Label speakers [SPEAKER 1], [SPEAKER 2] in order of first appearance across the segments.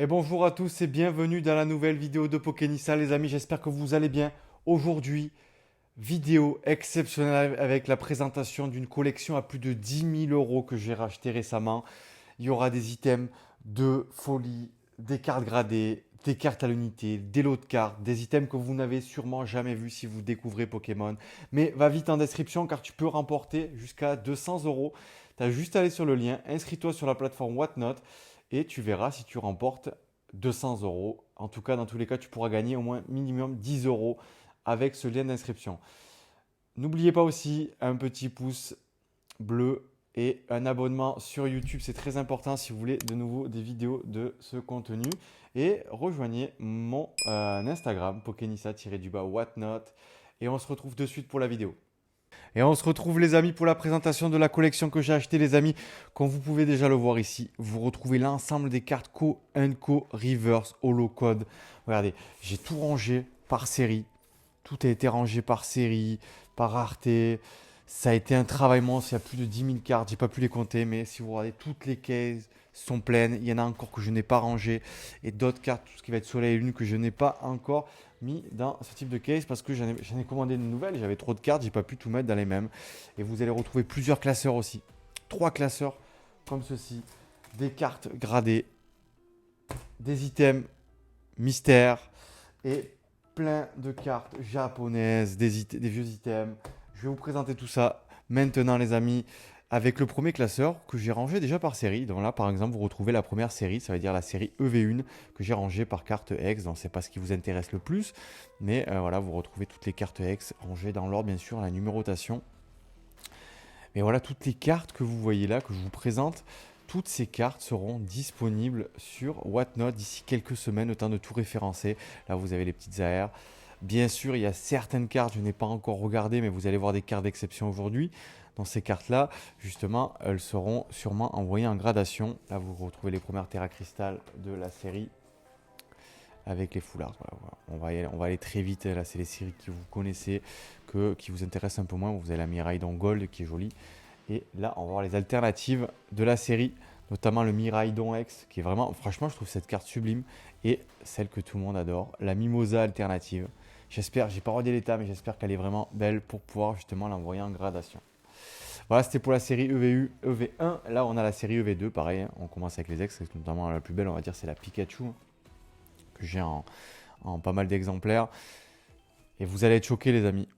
[SPEAKER 1] Et bonjour à tous et bienvenue dans la nouvelle vidéo de Pokénissa les amis, j'espère que vous allez bien. Aujourd'hui, vidéo exceptionnelle avec la présentation d'une collection à plus de 10 000 € que j'ai racheté récemment. Il y aura des items de folie, des cartes gradées, des cartes à l'unité, des lots de cartes, des items que vous n'avez sûrement jamais vus si vous découvrez Pokémon. Mais va vite en description car tu peux remporter jusqu'à 200 €. Tu as juste à aller sur le lien, inscris-toi sur la plateforme Whatnot et tu verras si tu remportes 200 €. En tout cas, dans tous les cas, tu pourras gagner au moins minimum 10 € avec ce lien d'inscription. N'oubliez pas aussi un petit pouce bleu et un abonnement sur YouTube, c'est très important si vous voulez de nouveau des vidéos de ce contenu. Et rejoignez mon Instagram, Pokénissa-whatnot. Et on se retrouve de suite pour la vidéo. Et on se retrouve les amis pour la présentation de la collection que j'ai acheté les amis. Comme vous pouvez déjà le voir ici, vous retrouvez l'ensemble des cartes Co, Co, Reverse, Holo Code. Regardez, j'ai tout rangé par série. Tout a été rangé par série, par rareté. Ça a été un travail monstre. Il y a plus de 10 000 cartes. J'ai pas pu les compter, mais si vous regardez, toutes les cases sont pleines. Il y en a encore que je n'ai pas rangé. Et d'autres cartes, tout ce qui va être soleil et lune, que je n'ai pas encore mis dans ce type de case parce que j'en ai commandé de nouvelles. J'avais trop de cartes. J'ai pas pu tout mettre dans les mêmes. Et vous allez retrouver plusieurs classeurs aussi. 3 classeurs comme ceci. Des cartes gradées. Des items mystères. Et plein de cartes japonaises, des vieux items. Je vais vous présenter tout ça maintenant les amis avec le premier classeur que j'ai rangé déjà par série. Donc là par exemple vous retrouvez la première série, ça veut dire la série EV1 que j'ai rangée par carte X. Donc c'est pas ce qui vous intéresse le plus, mais voilà vous retrouvez toutes les cartes X rangées dans l'ordre bien sûr, la numérotation. Mais voilà toutes les cartes que vous voyez là, que je vous présente. Toutes ces cartes seront disponibles sur Whatnot d'ici quelques semaines, le temps de tout référencer. Là, vous avez les petites AR. Bien sûr, il y a certaines cartes, je n'ai pas encore regardé, mais vous allez voir des cartes d'exception aujourd'hui. Dans ces cartes-là, justement, elles seront sûrement envoyées en gradation. Là, vous retrouvez les premières Terra Crystal de la série avec les foulards. Voilà. On va aller très vite. Là, c'est les séries que vous connaissez, qui vous intéressent un peu moins. Vous avez la Miraidon Gold qui est jolie. Et là, on va voir les alternatives de la série, notamment le Miraidon X, qui est vraiment, franchement, je trouve cette carte sublime. Et celle que tout le monde adore, la Mimosa alternative. J'espère, j'ai pas regardé l'état, mais j'espère qu'elle est vraiment belle pour pouvoir justement l'envoyer en gradation. Voilà, c'était pour la série EVU, EV1. Là, on a la série EV2, pareil. Hein. On commence avec les X, notamment la plus belle, on va dire, c'est la Pikachu, que j'ai en pas mal d'exemplaires. Et vous allez être choqués, les amis.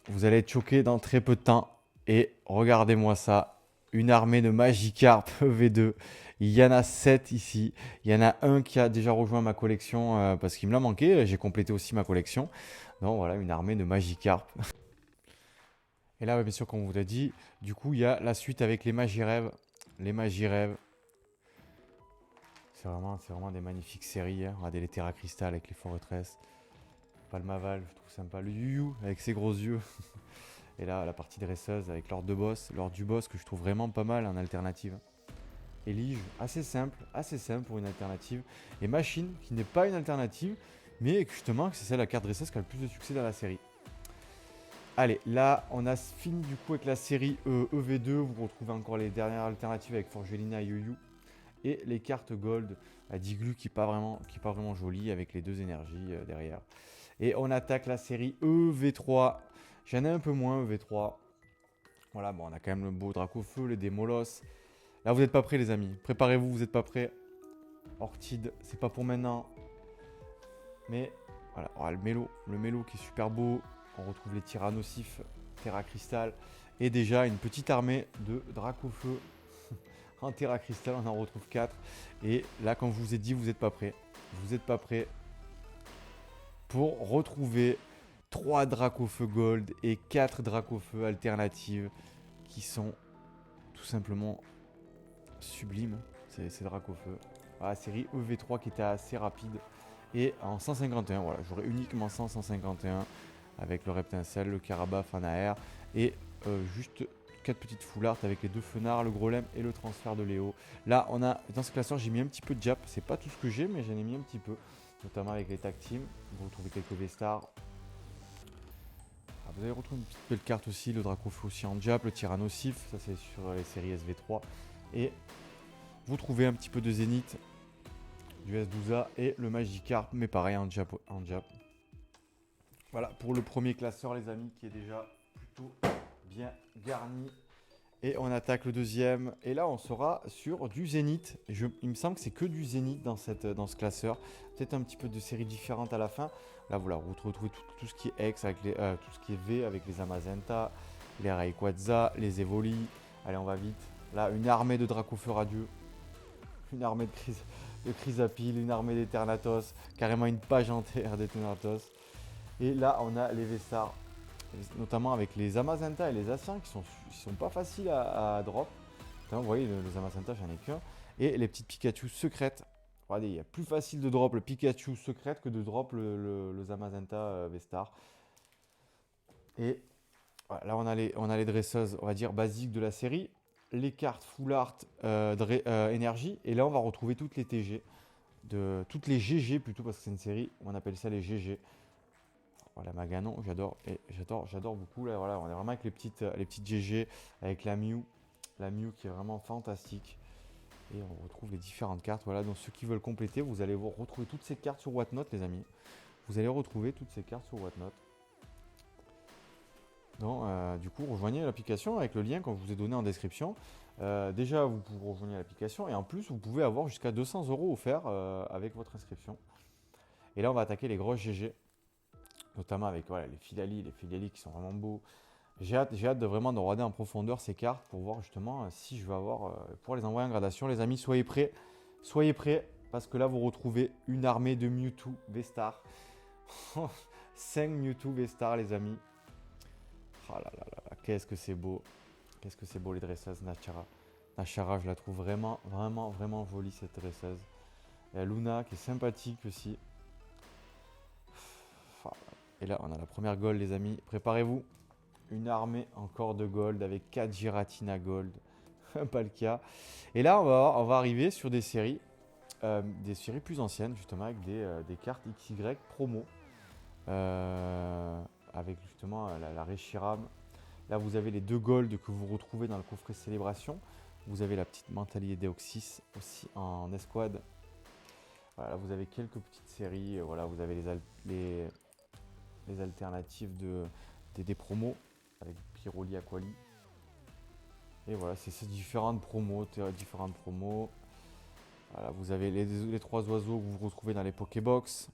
[SPEAKER 1] Vous allez être choqués dans très peu de temps. Et regardez-moi ça, une armée de Magikarp V2. Il y en a 7 ici. Il y en a un qui a déjà rejoint ma collection parce qu'il me l'a manqué. J'ai complété aussi ma collection. Donc voilà, une armée de Magikarp. Et là, bien sûr, comme on vous l'a dit, du coup, il y a la suite avec les Magirêves. Les Magirêves. C'est vraiment des magnifiques séries. Hein. Regardez les Terra Crystal avec les Fortress. Palmaval, je trouve sympa. Le Yu Yu avec ses gros yeux. Et là, la partie dresseuse avec l'ordre de boss, l'ordre du boss que je trouve vraiment pas mal en alternative. Elige, assez simple pour une alternative. Et Machine, qui n'est pas une alternative, mais justement, c'est celle la carte dresseuse qui a le plus de succès dans la série. Allez, là, on a fini du coup avec la série EV2. Vous retrouvez encore les dernières alternatives avec Forgelina et Yu-Yu. Et les cartes Gold, la Diglu qui n'est pas vraiment jolie avec les deux énergies derrière. Et on attaque la série EV3. J'en ai un peu moins EV3. Voilà, bon, on a quand même le beau Dracofeu, les Démolos. Là, vous n'êtes pas prêts, les amis. Préparez-vous, vous n'êtes pas prêts. Orchid, c'est pas pour maintenant. Mais voilà, oh, le Mélo qui est super beau. On retrouve les Tyrannosifs, Terra Crystal. Et déjà une petite armée de Dracofeu en Terra Crystal. On en retrouve 4. Et là, comme je vous ai dit, vous n'êtes pas prêts. Vous n'êtes pas prêts pour retrouver 3 Dracofeu Gold et 4 Dracofeu alternatives qui sont tout simplement sublimes. C'est Dracofeu. Voilà, série EV3 qui était assez rapide. Et en 151, voilà, j'aurai uniquement 151 avec le Reptincelle, le Carabaf en AR et juste 4 petites foulards avec les 2 fenards, le Grolem et le transfert de Léo. Là, on a dans ce classeur, j'ai mis un petit peu de Jap. C'est pas tout ce que j'ai, mais j'en ai mis un petit peu, notamment avec les tag teams. Vous retrouvez quelques V-Stars. Vous allez retrouver une petite belle carte aussi, le Dracofeu aussi en Jap, le Tyrannosif, ça c'est sur les séries SV3. Et vous trouvez un petit peu de Zénith, du S12A et le Magikarp, mais pareil en Jap. Voilà pour le premier classeur les amis qui est déjà plutôt bien garni. Et on attaque le deuxième. Et là on sera sur du Zénith. Il me semble que c'est que du Zénith dans ce classeur. Peut-être un petit peu de séries différentes à la fin. Là voilà, vous retrouvez tout ce qui est X, avec tout ce qui est V avec les Amazenta, les Rayquaza, les Evoli. Allez on va vite. Là une armée de Dracofeu radieux. Une armée de Chrysapile, une armée d'Eternatos. Carrément une page entière d'Eternatos. Et là, on a les Vestars, notamment avec les Amazenta et les Asiens qui sont pas faciles à drop. Vous voyez, les Amazenta, j'en ai qu'un. Et les petites Pikachu secrètes. Regardez, il y a plus facile de drop le Pikachu secrète que de drop le Zamazenta Vestar. Et voilà, là, on a les dresseuses, on va dire, basiques de la série. Les cartes Full Art énergie. Et là, on va retrouver toutes les TG. Toutes les GG plutôt, parce que c'est une série, on appelle ça les GG. Voilà, Maganon, j'adore beaucoup. Là, voilà, on est vraiment avec les petites GG, avec la Mew qui est vraiment fantastique. Et on retrouve les différentes cartes. Voilà, donc ceux qui veulent compléter, vous allez retrouver toutes ces cartes sur Whatnot, les amis. Vous allez retrouver toutes ces cartes sur Whatnot. Donc, du coup, rejoignez l'application avec le lien qu'on vous ai donné en description. Déjà, vous pouvez rejoindre l'application et en plus, vous pouvez avoir jusqu'à 200 € offerts avec votre inscription. Et là, on va attaquer les grosses GG. Notamment avec voilà, les filiali qui sont vraiment beaux. J'ai hâte de vraiment de regarder en profondeur ces cartes pour voir justement si je vais avoir, pour les envoyer en gradation. Les amis, soyez prêts, parce que là vous retrouvez une armée de Mewtwo V-Star. 5 Mewtwo V-Star les amis. Oh là là là, qu'est-ce que c'est beau. Qu'est-ce que c'est beau les dresseuses Nachara. Nachara, je la trouve vraiment, vraiment, vraiment jolie cette dresseuse. Il y a Luna qui est sympathique aussi. Et là, on a la première gold, les amis. Préparez-vous. Une armée encore de gold avec 4 Giratina gold. Pas le cas. Et là, on va arriver sur des séries plus anciennes, justement, avec des cartes XY promo. Avec justement la Reshiram. Là, vous avez les 2 golds que vous retrouvez dans le coffret Célébration. Vous avez la petite Mentalier Deoxys aussi en escouade. Voilà, vous avez quelques petites séries. Voilà, vous avez les alternatives des promos avec Pyroli, Aquali. Et voilà, c'est ces différentes promos. Voilà, vous avez les 3 oiseaux que vous retrouvez dans les Pokébox.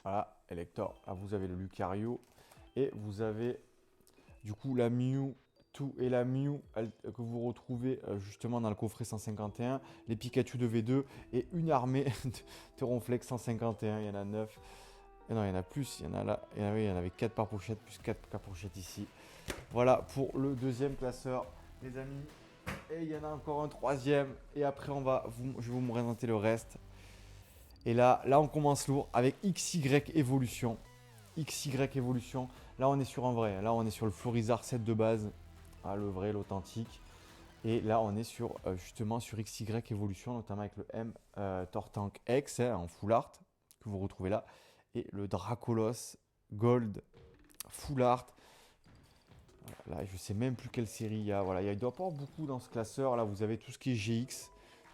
[SPEAKER 1] Voilà, Elector. Là, vous avez le Lucario. Et vous avez du coup la Mewtwo et la Mew que vous retrouvez justement dans le coffret 151. Les Pikachu de V2 et une armée de Ronflex 151. Il y en a 9. Et non, il y en a plus, il y en a là. Il y en avait 4 par pochette, plus 4 par pochette ici. Voilà pour le deuxième classeur, les amis. Et il y en a encore un troisième. Et après, je vais vous présenter le reste. Et là, on commence lourd avec XY Evolution. XY Evolution. Là, on est sur un vrai. Là, on est sur le Florizard 7 de base. Ah, le vrai, l'authentique. Et là, on est justement sur XY Evolution, notamment avec le M Tortank X en full art que vous retrouvez là. Et le Dracolos Gold Full Art. Là, je sais même plus quelle série il y a. Voilà, il doit pas avoir beaucoup dans ce classeur. Là, vous avez tout ce qui est GX.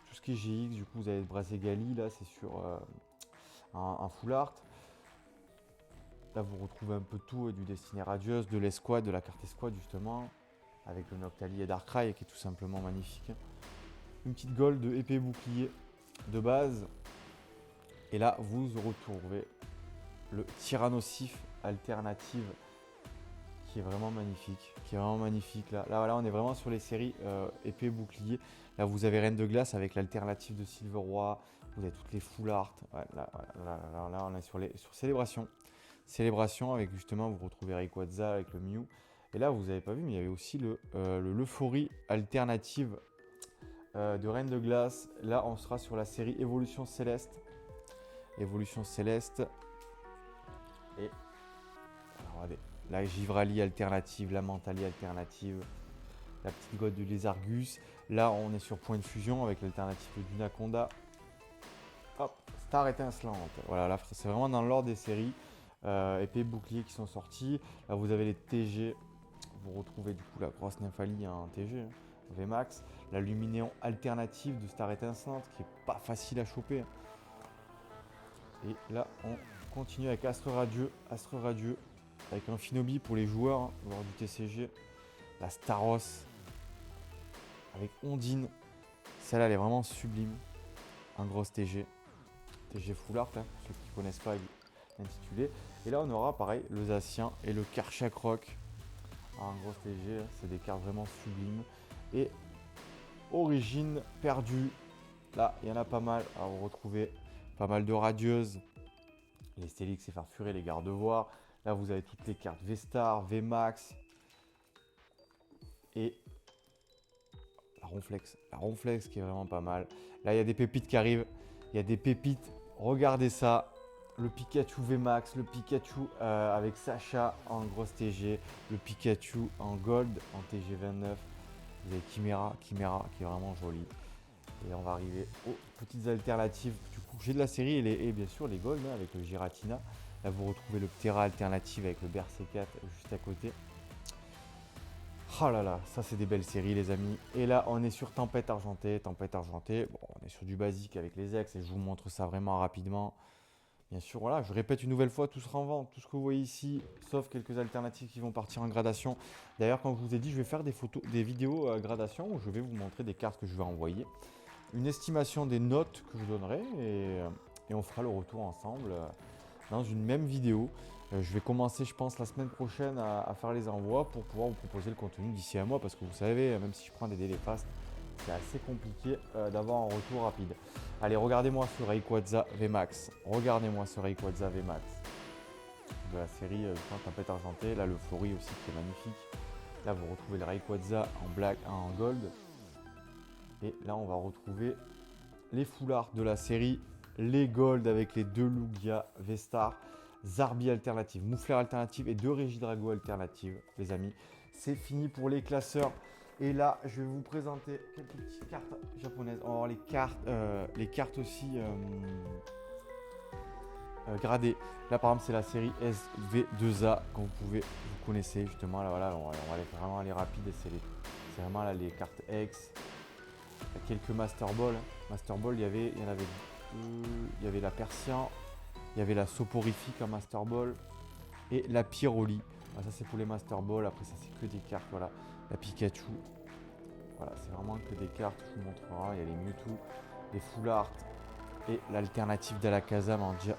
[SPEAKER 1] Tout ce qui est GX, du coup, vous avez le Brazegali. Là, c'est sur un Full Art. Là, vous retrouvez un peu tout, du Destiné Radieuse, de l'escouade, de la carte escouade, justement. Avec le Noctali et Darkrai, qui est tout simplement magnifique. Une petite gold de épée bouclier de base. Et là, vous retrouvez le Tyrannosif alternative qui est vraiment magnifique. Là, on est vraiment sur les séries épée bouclier. Là, vous avez Reine de Glace avec l'alternative de Silveroi. Vous avez toutes les full art. Ouais, là, on est sur Célébration avec justement, vous retrouvez Rayquaza avec le Mew. Et là, vous n'avez pas vu, mais il y avait aussi l'Euphorie alternative de Reine de Glace. Là, on sera sur la série Évolution Céleste. Et regardez, la Givrali alternative, la Mentali alternative, la petite gotte de Lézargus. Là, on est sur Point de Fusion avec l'alternative du Naconda. Hop, Star étincelante. Voilà, là, c'est vraiment dans l'ordre des séries épée bouclier qui sont sorties. Là, vous avez les TG. Vous retrouvez du coup la grosse Nymphali en TG. VMAX. La Luminéon alternative de Star Étincelante qui est pas facile à choper. Et là, on continue avec Astre Radieux. Astre Radieux avec un Finobi pour les joueurs lors du TCG. La Staros avec Ondine. Celle-là, elle est vraiment sublime. Un gros TG. TG Full Art, hein, pour ceux qui ne connaissent pas l'intitulé. Et là, on aura pareil le Zacian et le Karchak Rock. Un gros TG, c'est des cartes vraiment sublimes. Et Origine perdue. Là, il y en a pas mal à retrouver. Pas mal de radieuses. Les Stélix et Farfuré, les Gardevoirs. Là, vous avez toutes les cartes V-Star, V-Max. Et la Ronflex. La Ronflex qui est vraiment pas mal. Là, il y a des pépites qui arrivent. Il y a des pépites. Regardez ça. Le Pikachu VMAX, le Pikachu avec Sacha en grosse TG, le Pikachu en Gold en TG29. Vous avez Chimera qui est vraiment joli. Et on va arriver aux petites alternatives. Du coup, j'ai de la série et bien sûr les Gold avec le Giratina. Là, vous retrouvez le Ptera alternative avec le BRC4 juste à côté. Oh là là, ça c'est des belles séries les amis. Et là, on est sur Tempête Argentée. Tempête Argentée, bon, on est sur du basique avec les ex et je vous montre ça vraiment rapidement. Bien sûr, voilà, je répète une nouvelle fois, tout sera en vente. Tout ce que vous voyez ici, sauf quelques alternatives qui vont partir en gradation. D'ailleurs, comme je vous ai dit, je vais faire des photos, des vidéos gradation où je vais vous montrer des cartes que je vais envoyer. Une estimation des notes que je donnerai et on fera le retour ensemble dans une même vidéo. Je vais commencer, je pense, la semaine prochaine à faire les envois pour pouvoir vous proposer le contenu d'ici un mois parce que vous savez, même si je prends des délais fast, c'est assez compliqué d'avoir un retour rapide. Allez, regardez-moi ce Rayquaza VMAX. Regardez-moi ce Rayquaza VMAX de la série Tempête Argentée. Là, le Flori aussi qui est magnifique. Là, vous retrouvez le Rayquaza en black, en gold. Et là, on va retrouver les full art de la série. Les gold avec les deux Lugia V-Star. Zarbi alternative, Moufleur alternative et deux Régidrago alternatives, les amis. C'est fini pour les classeurs. Et là, je vais vous présenter quelques petites cartes japonaises. On va voir les cartes aussi gradées. Là, par exemple, c'est la série SV2A, comme vous connaissez justement. Là, voilà, on va vraiment aller rapide. C'est vraiment là les cartes X. Il y a quelques Master Ball. Master Ball, il y en avait deux. Il y avait la Persian. Il y avait la Soporifique en Master Ball et la Pyroli. Ça c'est pour les Master Ball, après ça c'est que des cartes, voilà. La Pikachu, voilà, c'est vraiment que des cartes, je vous montrerai. Il y a les Mewtwo, les Full Art et l'alternative d'Alakazam en Jap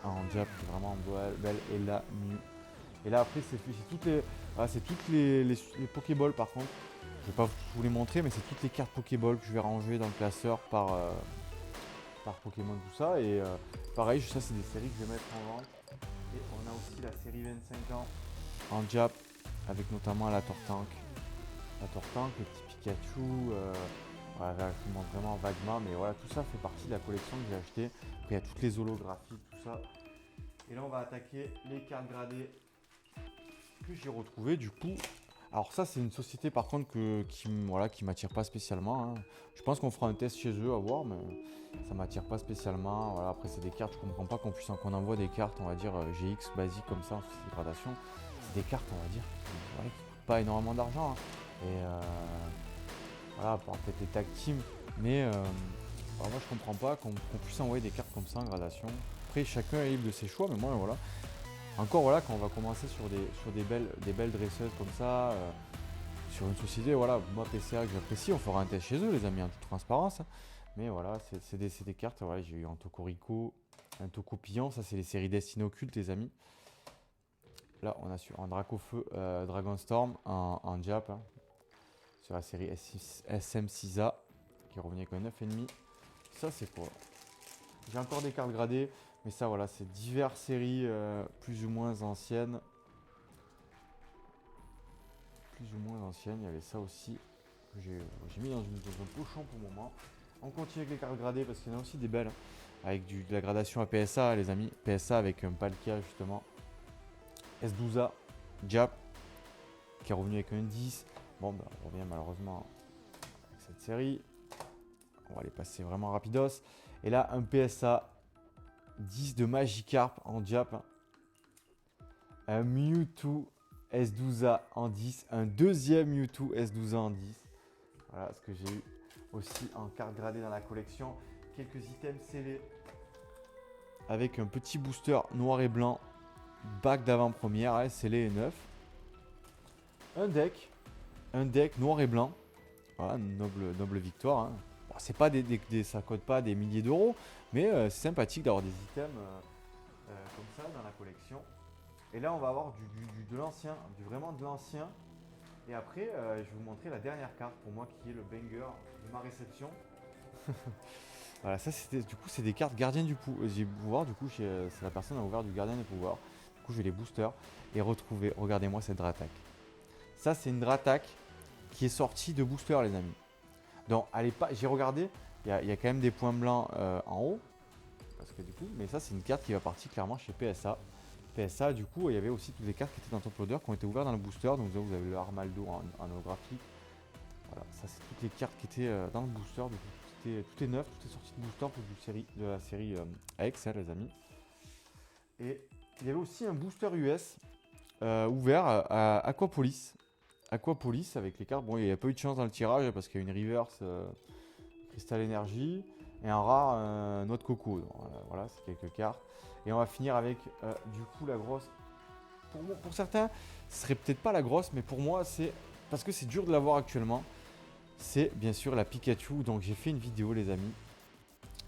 [SPEAKER 1] qui est vraiment belle et la Mew. Et là après c'est toutes les Pokéballs par contre. Je vais pas vous les montrer mais c'est toutes les cartes Pokéball que je vais ranger dans le classeur par Pokémon, tout ça. Et pareil, ça c'est des séries que je vais mettre en vente. Et on a aussi la série 25 ans en Jap, avec notamment la Tortank. La Tortank, le petit Pikachu. Voilà, là, je vous montre vraiment vaguement, mais voilà, tout ça fait partie de la collection que j'ai acheté. Après, il y a toutes les holographies, tout ça. Et là, on va attaquer les cartes gradées que j'ai retrouvées. Du coup, alors ça c'est une société par contre qui m'attire pas spécialement. Hein. Je pense qu'on fera un test chez eux à voir, mais ça m'attire pas spécialement. Voilà, après c'est des cartes, je comprends pas qu'on envoie des cartes, on va dire GX basiques comme ça en société de gradation. C'est des cartes on va dire qui coûtent pas énormément d'argent. Hein. Et voilà, peut-être les tag team, mais alors moi je comprends pas qu'on puisse envoyer des cartes comme ça en gradation. Après chacun est libre de ses choix, mais moi voilà. Encore voilà, quand on va commencer sur des belles dresseuses comme ça, sur une société, voilà, moi PCA que j'apprécie, on fera un test chez eux les amis en toute transparence. Mais voilà, c'est des cartes, ouais, j'ai eu un Tocorico, un Tocopillon, ça c'est les séries Destiny Occulte les amis. Là on a sur un Dracofeu Dragonstorm en Jap, hein, sur la série SM6A, qui est revenu avec un 9,5. Ça c'est quoi? J'ai encore des cartes gradées, mais ça voilà, c'est diverses séries plus ou moins anciennes. Il y avait ça aussi que j'ai mis dans un pochon pour le moment. On continue avec les cartes gradées parce qu'il y en a aussi des belles. Hein, avec de la gradation à PSA les amis. PSA avec un Palkia justement. S12A, Jap, qui est revenu avec un 10. Bon bah on revient malheureusement avec cette série. On va les passer vraiment rapidos. Et là un PSA 10 de Magikarp en Jap. Un Mewtwo S12A en 10. Un deuxième Mewtwo S12A en 10. Voilà ce que j'ai eu aussi en carte gradée dans la collection. Quelques items scellés avec un petit booster noir et blanc, bac d'avant-première, ouais, scellé et neuf. Un deck noir et blanc. Voilà, noble victoire. Hein. Bon, c'est pas ça coûte pas des milliers d'euros, mais c'est sympathique d'avoir des items comme ça dans la collection. Et là, on va avoir de l'ancien, vraiment de l'ancien. Et après, je vais vous montrer la dernière carte pour moi qui est le banger de ma réception. Voilà, ça c'était du coup c'est des cartes gardiens du pouvoir. Du coup, c'est la personne a ouvert du gardien du pouvoir. Du coup, je vais les booster et retrouver. Regardez-moi cette Dratak. Ça, c'est une Dratak qui est sortie de booster, les amis. Donc, elle est pas. J'ai regardé, il y a quand même des points blancs en haut. Parce que du coup, mais ça, c'est une carte qui va partir clairement chez PSA. PSA, du coup, il y avait aussi toutes les cartes qui étaient dans Top Loader qui ont été ouvertes dans le booster. Donc, vous avez le Armaldo en holographique. Voilà, ça, c'est toutes les cartes qui étaient dans le booster. Du coup, tout est neuf, tout est sorti de booster pour de la série AX, hein, les amis. Et il y avait aussi un booster US ouvert à Aquapolis. Aquapolis avec les cartes. Bon, il n'y a pas eu de chance dans le tirage parce qu'il y a une reverse Crystal Energy et un rare noix de coco. Donc, voilà, c'est quelques cartes. Et on va finir avec du coup la grosse. Pour certains, ce serait peut-être pas la grosse, mais pour moi, c'est parce que c'est dur de l'avoir actuellement. C'est bien sûr la Pikachu. Donc j'ai fait une vidéo, les amis.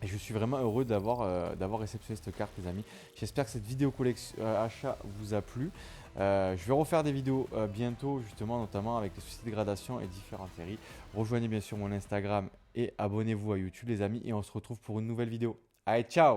[SPEAKER 1] Et je suis vraiment heureux d'avoir réceptionné cette carte, les amis. J'espère que cette vidéo achat vous a plu. Je vais refaire des vidéos bientôt, justement, notamment avec les soucis de gradation et différentes séries. Rejoignez bien sûr mon Instagram et abonnez-vous à YouTube, les amis. Et on se retrouve pour une nouvelle vidéo. Allez, ciao!